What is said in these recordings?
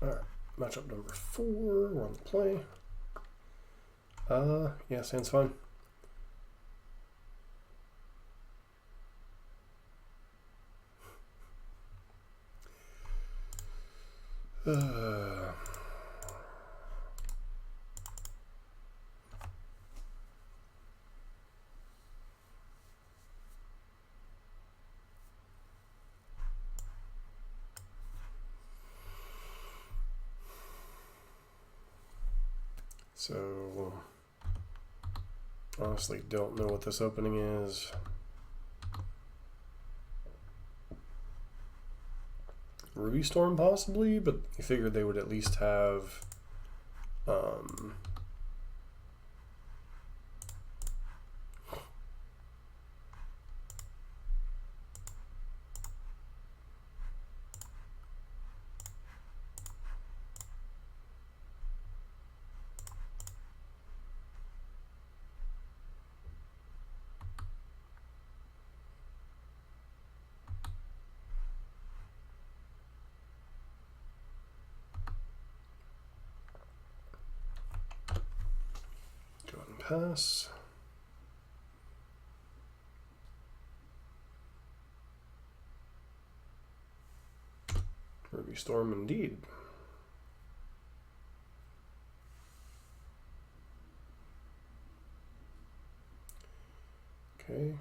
Alright, matchup number 4, we're on the play. Yeah, sounds fine. So, honestly don't know what this opening is. Ruby Storm possibly, but you figured they would at least have go ahead and pass. Ruby Storm indeed. Okay.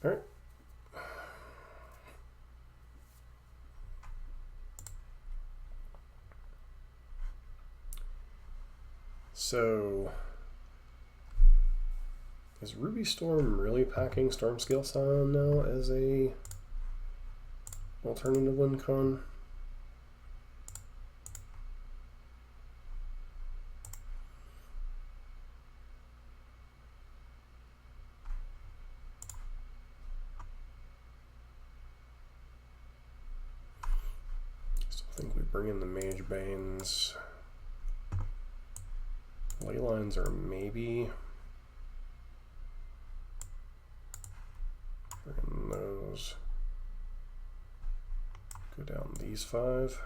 All right. So, is Ruby Storm really packing Storm Scale Scion now as a alternative win con? I think we bring in the Mage Banes. Ley lines are maybe. Bring in those. Go down these 5.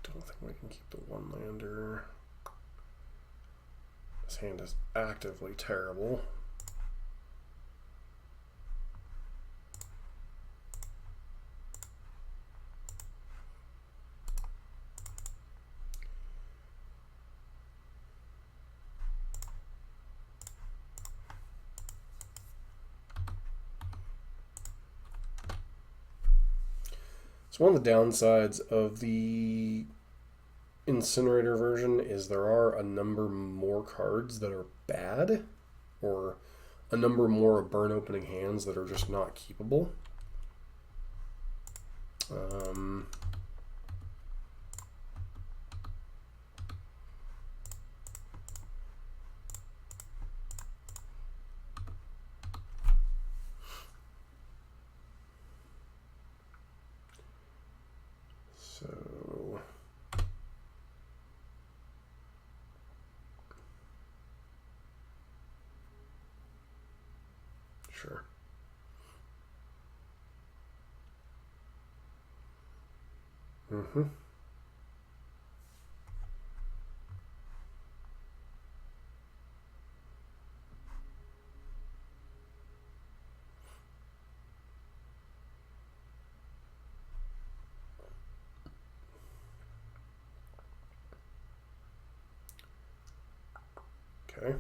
Don't think we can keep the 1-lander. This hand is actively terrible. So one of the downsides of the Incinerator version is there are a number more cards that are bad, or a number more burn opening hands that are just not keepable. So sure. Okay.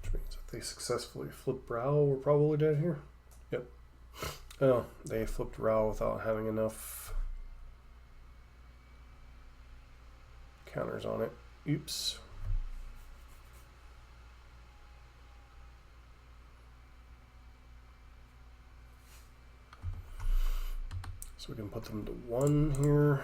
Which means if they successfully flip Rao, we're probably dead here. Yep. Oh, they flipped Rao without having enough counters on it. Oops. So we can put them to 1 here.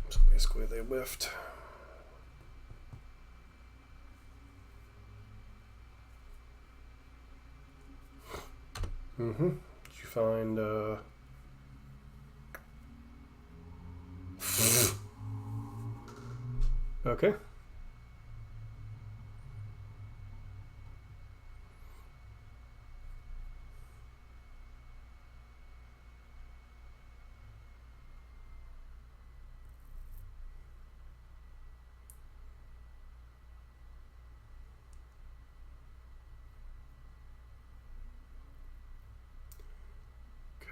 So basically they whiffed. Mm-hmm. Did you find okay.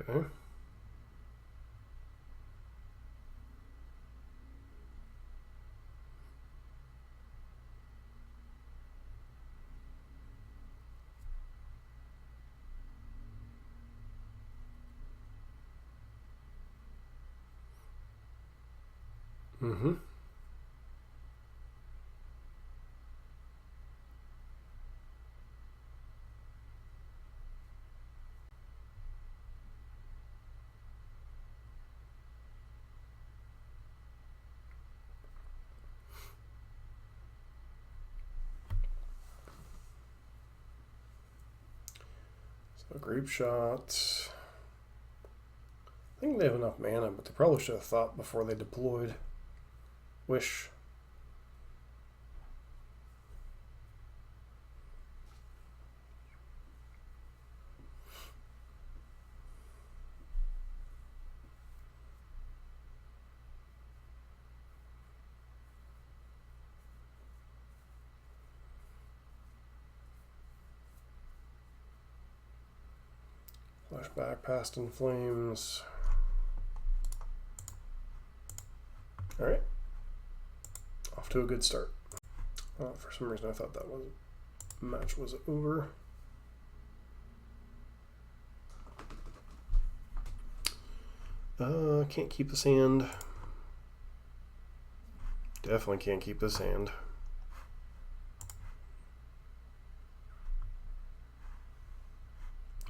Okay. Mm-hmm. So grape shot. I think they have enough mana, but they probably should have thought before they deployed. Wish. Flashback past in flames. Alright. Off to a good start. For some reason I thought that match was over. Can't keep this hand. Definitely can't keep this hand.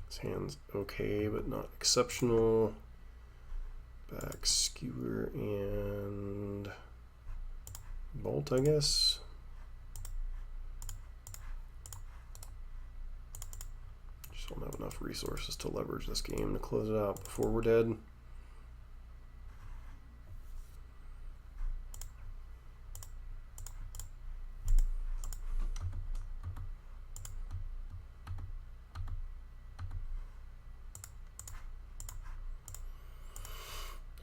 This hand's okay, but not exceptional. Back skewer and bolt, I guess. Just don't have enough resources to leverage this game to close it out before we're dead.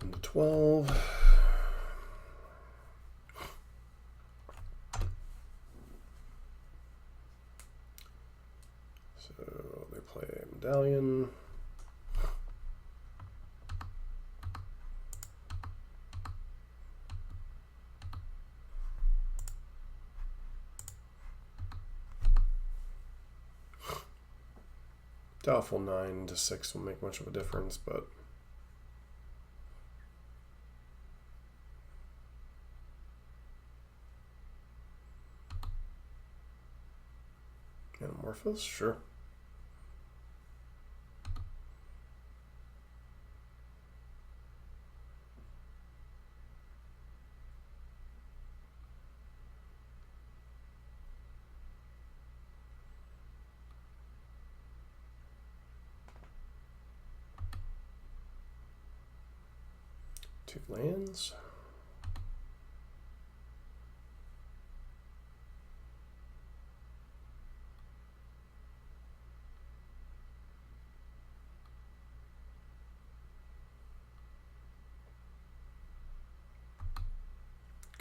Into 12. So they play a medallion. Doubtful 9 to 6 will make much of a difference, but Anamorphous, sure. Two lands.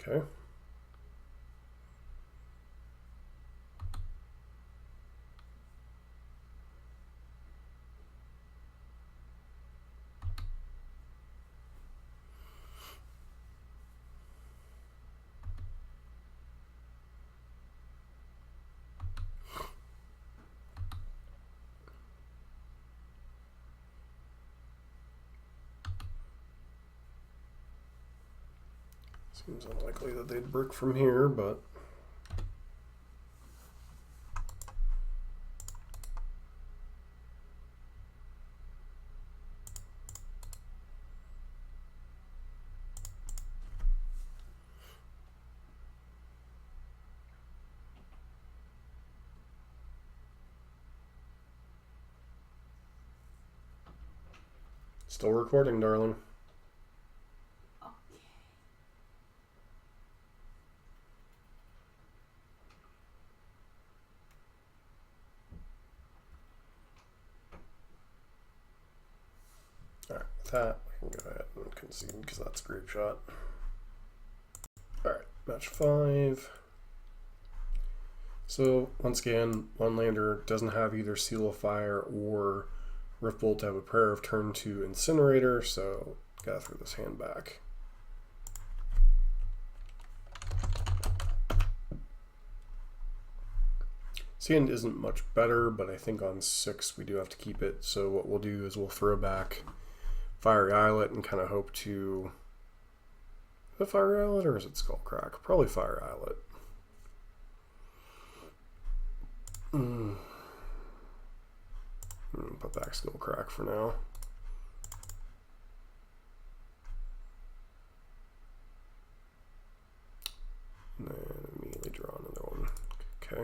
Okay. Seems unlikely that they'd brick from here, but still recording, darling. Alright, with that, I can go ahead and concede because that's a great shot. Alright, match 5. So, once again, one lander doesn't have either Seal of Fire or Riftbolt to have a Prayer of turn 2 Incinerator, so gotta throw this hand back. This hand isn't much better, but I think on 6 we do have to keep it, so what we'll do is we'll throw back Fiery Islet and kind of hope to... Is it Fiery Islet or is it Skullcrack? Probably Fiery Islet. Put back Skullcrack for now. And then immediately draw another one. Okay.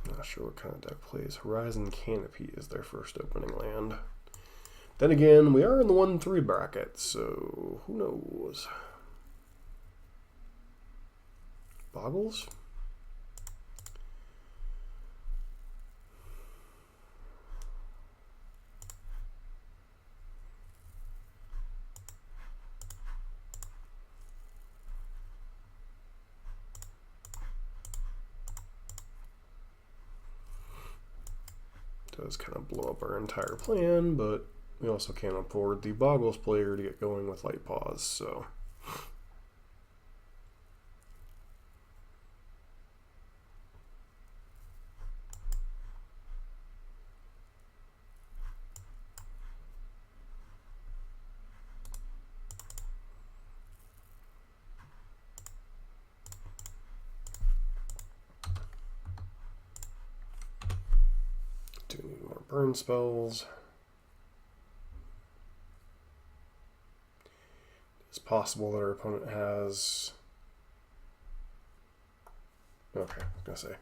Not sure what kind of deck plays. Horizon Canopy is their first opening land. Then again, we are in the 1-3 bracket, so who knows? Boggles? Does kind of blow up our entire plan, but we also can't afford the Boggles player to get going with Light Paws, so... Do need more burn spells. It's possible that our opponent has... Okay, I was going to say.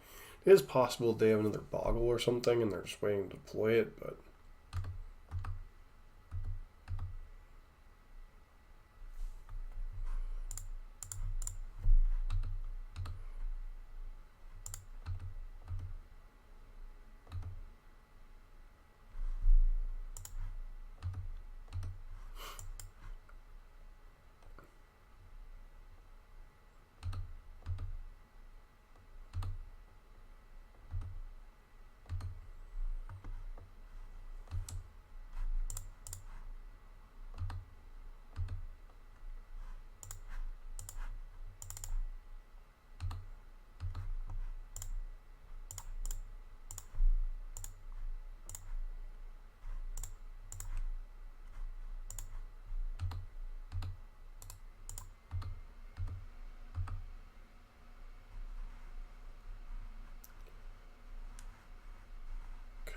It is possible they have another Boggle or something and they're just waiting to deploy it, but...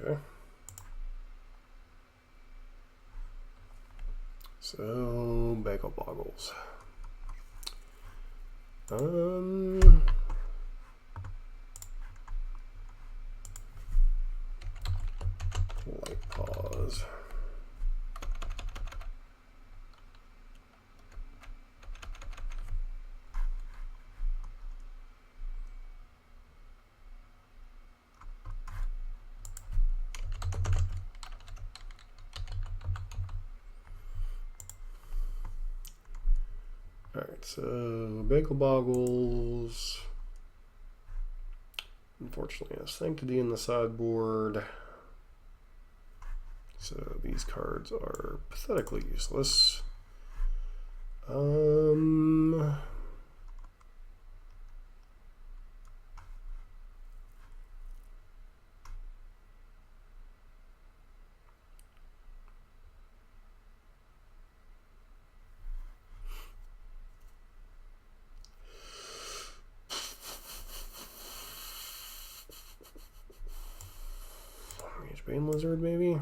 Okay. So, Bagel Boggles. Light Paws. So, Bagel Boggles. Unfortunately, a Sanctity in the sideboard. So these cards are pathetically useless. Bane Lizard, maybe?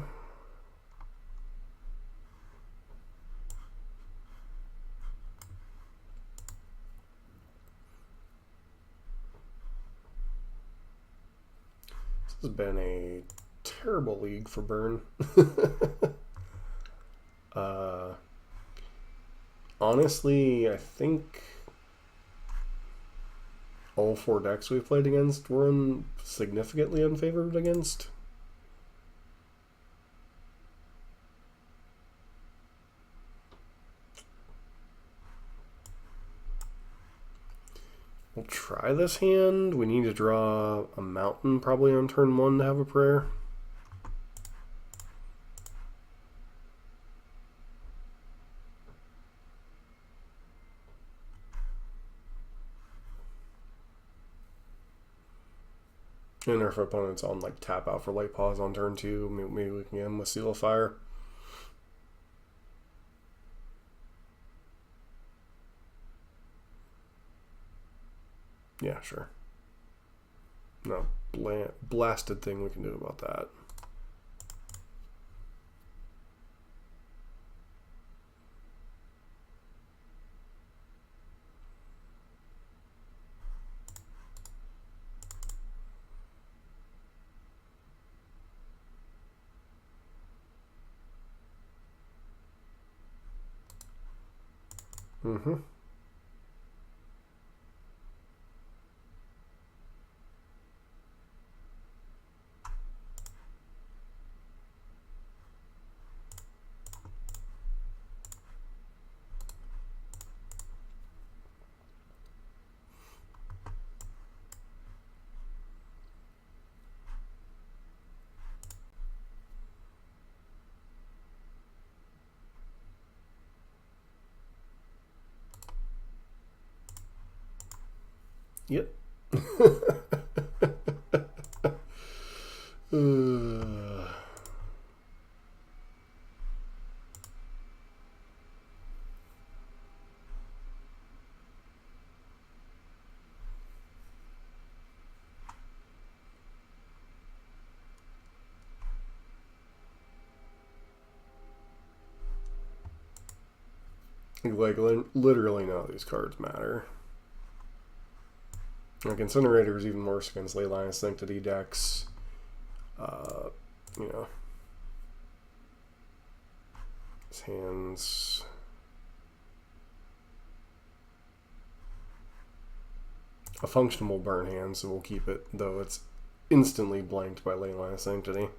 This has been a terrible league for Burn. Honestly, I think all 4 decks we've played against were significantly unfavored against. We'll try this hand. We need to draw a mountain probably on turn 1 to have a prayer. And if our opponent's on like tap out for light pause on turn 2, maybe we can get him with Seal of Fire. Yeah, sure. No blasted thing we can do about that. Mm-hmm. Yep. Like, literally none of these cards matter. Like, Incinerator is even worse against Leyline Sanctity decks. You know. His hands... a functional burn hand, so we'll keep it, though it's instantly blanked by Leyline Sanctity.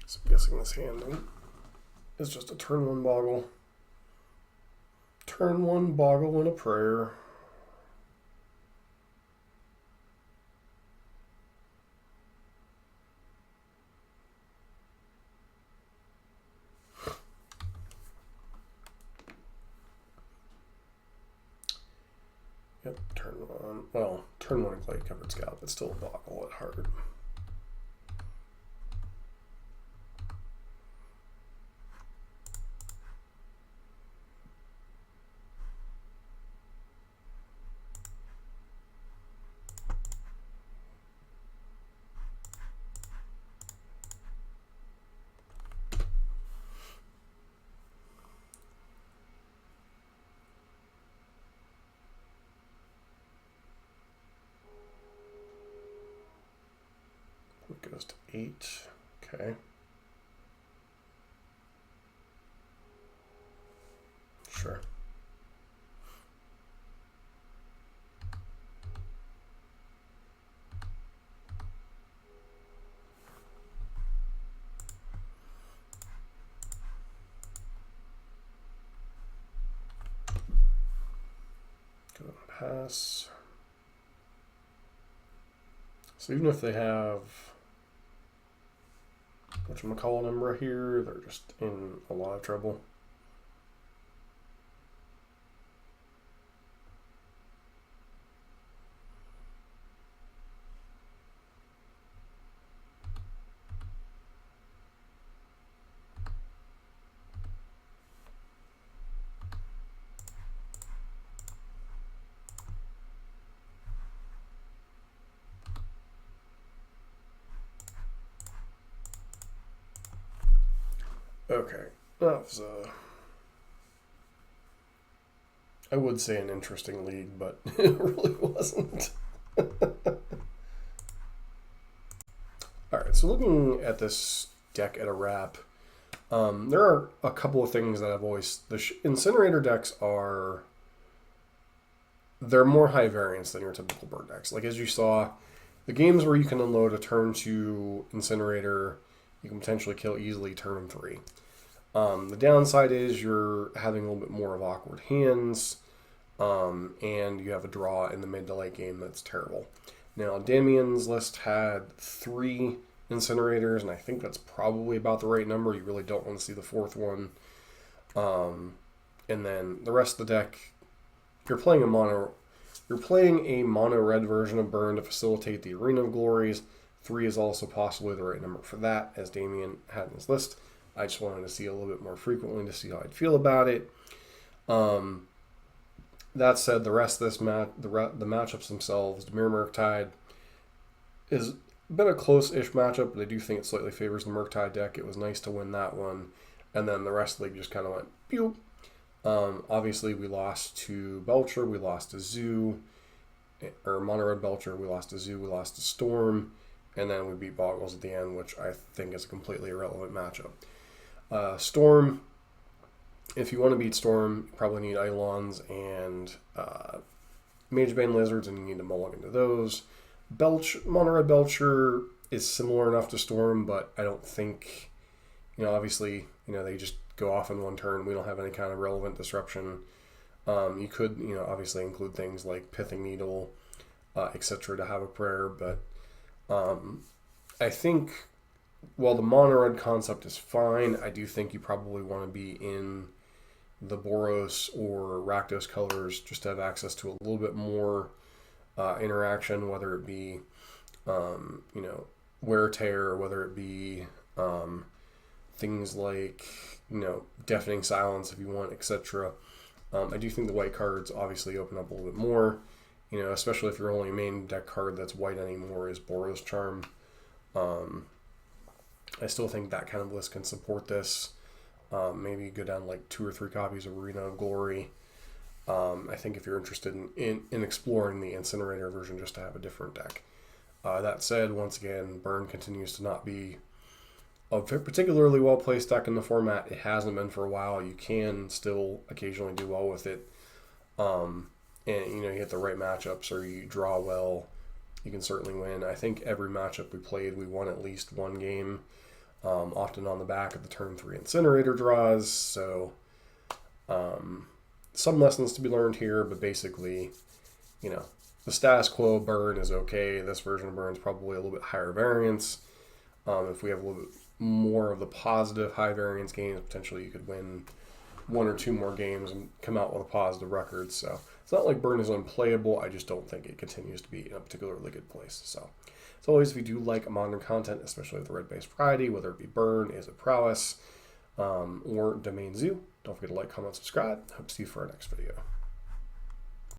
So I'm guessing this hand is just a turn 1 boggle. Turn 1 boggle and a prayer. Yep, turn 1. Well, turn 1 Glade Covered Scout, but still a boggle at heart. It goes to 8. Okay. Sure. Go and pass. So even if they have whatchamacallit number here, they're just in a lot of trouble. Okay, that was I would say an interesting league, but it really wasn't. Alright, so looking at this deck at a wrap, there are a couple of things that I've always... The Incinerator decks are... They're more high variance than your typical bird decks. Like, as you saw, the games where you can unload a turn 2 Incinerator, you can potentially kill easily turn 3. The downside is you're having a little bit more of awkward hands, and you have a draw in the mid to late game that's terrible. Now, Damien's list had 3 Incinerators, and I think that's probably about the right number. You really don't want to see the 4th one. And then the rest of the deck, you're playing a mono red version of Burn to facilitate the Arena of Glories. 3 is also possibly the right number for that, as Damien had in his list. I just wanted to see a little bit more frequently to see how I'd feel about it. That said, the rest of this the matchups themselves, Dimir Murktide is a bit a close-ish matchup, but I do think it slightly favors the Murktide deck. It was nice to win that one, and then the rest of the league just kind of went pew. Obviously, we lost to Belcher, we lost to Zoo, or Mono Red Belcher, we lost to Zoo, we lost to Storm, and then we beat Boggles at the end, which I think is a completely irrelevant matchup. Storm, if you want to beat Storm, you probably need Eidolons and Magebane Lizards, and you need to mulligan to those. Mono Red Belcher is similar enough to Storm, but I don't think, obviously, they just go off in one turn. We don't have any kind of relevant disruption. You could, obviously include things like Pithing Needle, etc. to have a prayer, but I think while the mono red concept is fine, I do think you probably want to be in the Boros or Rakdos colors just to have access to a little bit more interaction, whether it be, Wear Tear, whether it be things like, Deafening Silence if you want, etc. I do think the white cards obviously open up a little bit more, especially if your only main deck card that's white anymore is Boros Charm. I still think that kind of list can support this. Maybe go down like 2 or 3 copies of Arena of Glory. I think if you're interested in exploring the Incinerator version just to have a different deck. That said, once again, Burn continues to not be a particularly well-placed deck in the format. It hasn't been for a while. You can still occasionally do well with it. And, you hit the right matchups or you draw well, you can certainly win. I think every matchup we played, we won at least one game, often on the back of the turn 3 Incinerator draws. So some lessons to be learned here, but basically, the status quo Burn is okay. This version of Burn is probably a little bit higher variance. If we have a little bit more of the positive high variance games, potentially you could win 1 or 2 more games and come out with a positive record. So It's not like Burn is unplayable. I just don't think it continues to be in a particularly good place. So, as always, if you do like modern content, especially the red-based variety, whether it be Burn, Is It Prowess, or Domain Zoo, don't forget to like, comment, subscribe. Hope to see you for our next video.